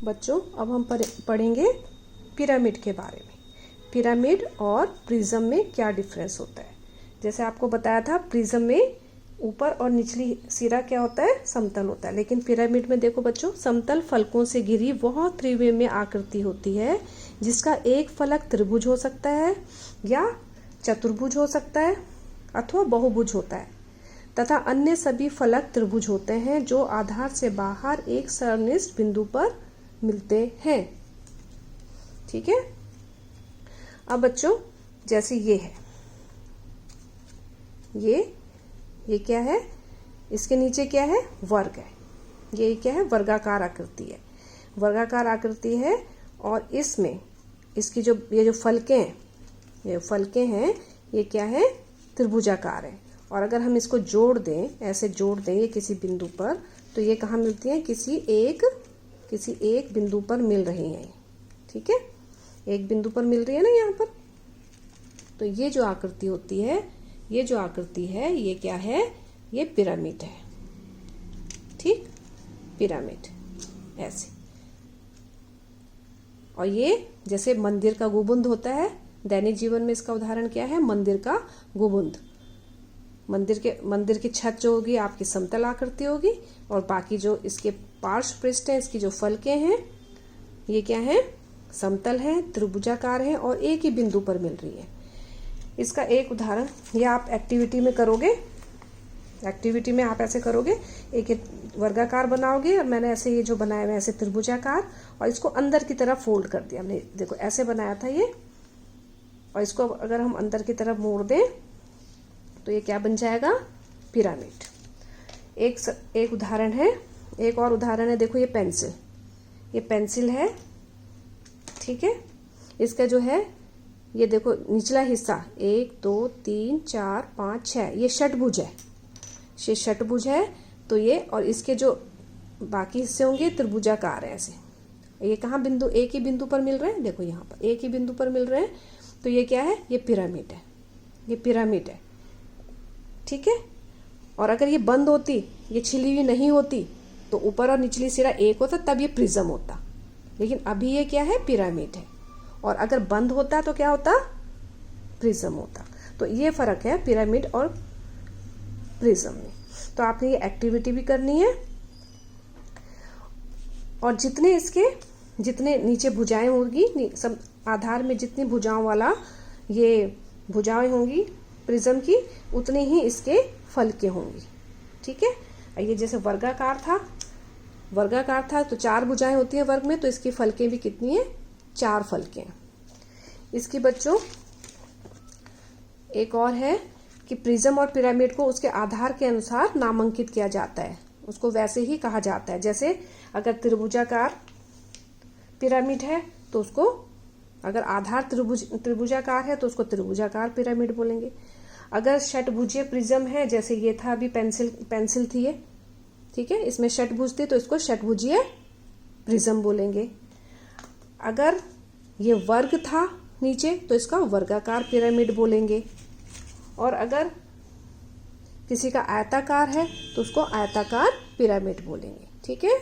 बच्चों अब हम पढ़ेंगे पिरामिड के बारे में। पिरामिड और प्रिज्म में क्या डिफरेंस होता है। जैसे आपको बताया था, प्रिज्म में ऊपर और निचली सिरा क्या होता है, समतल होता है, लेकिन पिरामिड में देखो बच्चों, समतल फलकों से घिरी वह त्रिविमीय आकृति होती है जिसका एक फलक त्रिभुज हो सकता है या चतुर्भुज हो सकता है अथवा बहुभुज होता है, तथा अन्य सभी फलक त्रिभुज होते हैं जो आधार से बाहर एक संनिष्ठ बिंदु पर मिलते हैं। ठीक है। अब बच्चों जैसे ये है, ये क्या है, इसके नीचे क्या है, वर्ग है। ये क्या है, वर्गाकार आकृति है, वर्गाकार आकृति है। और इसमें इसकी जो ये जो फलकें हैं, ये फलकें हैं, ये क्या है, त्रिभुजाकार है। और अगर हम इसको जोड़ दें, ऐसे जोड़ दें ये किसी बिंदु पर, तो ये कहाँ मिलती है, किसी एक बिंदु पर मिल रही हैं। ठीक है, एक बिंदु पर मिल रही है ना यहाँ पर। तो ये जो आकृति होती है, ये क्या है, ये पिरामिड है। ठीक, पिरामिड ऐसे। और ये जैसे मंदिर का गुंबद होता है, दैनिक जीवन में इसका उदाहरण क्या है, मंदिर का गुंबद। मंदिर की छत जो होगी आपकी समतल आकृति होगी, और बाकी जो इसके पार्श्व पृष्ठ है, इसकी जो फलकें हैं, ये क्या है, समतल है, त्रिभुजाकार है और एक ही बिंदु पर मिल रही है। इसका एक उदाहरण ये आप एक्टिविटी में करोगे, एक्टिविटी में आप ऐसे करोगे, एक वर्गाकार बनाओगे, और मैंने ऐसे ये जो बनाया है ऐसे त्रिभुजाकार, और इसको अंदर की तरफ फोल्ड कर दिया हमने। देखो ऐसे बनाया था ये, और इसको अगर हम अंदर की तरफ मोड़ दें तो ये क्या बन जाएगा, पिरामिड। एक उदाहरण है, एक और उदाहरण है, देखो ये पेंसिल है। ठीक है, इसका जो है ये देखो निचला हिस्सा 1 2 3 4 5 6, ये षटभुज है, ये षटभुज है। तो ये और इसके जो बाकी हिस्से होंगे त्रिभुजाकार है ऐसे। ये कहाँ बिंदु, एक ही बिंदु पर मिल रहे हैं, देखो यहाँ पर एक ही बिंदु पर मिल रहे हैं। तो ये क्या है, ये पिरामिड है, ये पिरामिड है। ठीक है। और अगर ये बंद होती, ये छिली हुई नहीं होती, तो ऊपर और निचली सिरा एक होता, तब ये प्रिज्म होता। लेकिन अभी ये क्या है, पिरामिड है। और अगर बंद होता तो क्या होता, प्रिज्म होता। तो ये फर्क है पिरामिड और प्रिज्म में। तो आपने ये एक्टिविटी भी करनी है। और जितने नीचे भुजाएं होगी, सब आधार में जितनी भुजाओं वाला ये भुजाएं होंगी प्रिज्म की, उतने ही इसके फलकें होंगी। ठीक है। ये जैसे वर्गाकार था तो 4 भुजाएं होती हैं वर्ग में, तो इसकी फलकें भी कितनी है, 4 फलकें। इसकी बच्चों एक और है कि प्रिज्म और पिरामिड को उसके आधार के अनुसार नामांकित किया जाता है, उसको वैसे ही कहा जाता है। जैसे अगर त्रिभुजाकार पिरामिड है तो उसको, अगर आधार त्रिभुजाकार है तो उसको त्रिभुजाकार पिरामिड बोलेंगे। अगर षटभुजीय प्रिज्म है, जैसे ये था अभी पेंसिल थी ये, ठीक है, इसमें षटभुज थी तो इसको षटभुजीय प्रिज्म बोलेंगे। अगर ये वर्ग था नीचे तो इसका वर्गाकार पिरामिड बोलेंगे। और अगर किसी का आयताकार है तो उसको आयताकार पिरामिड बोलेंगे। ठीक है।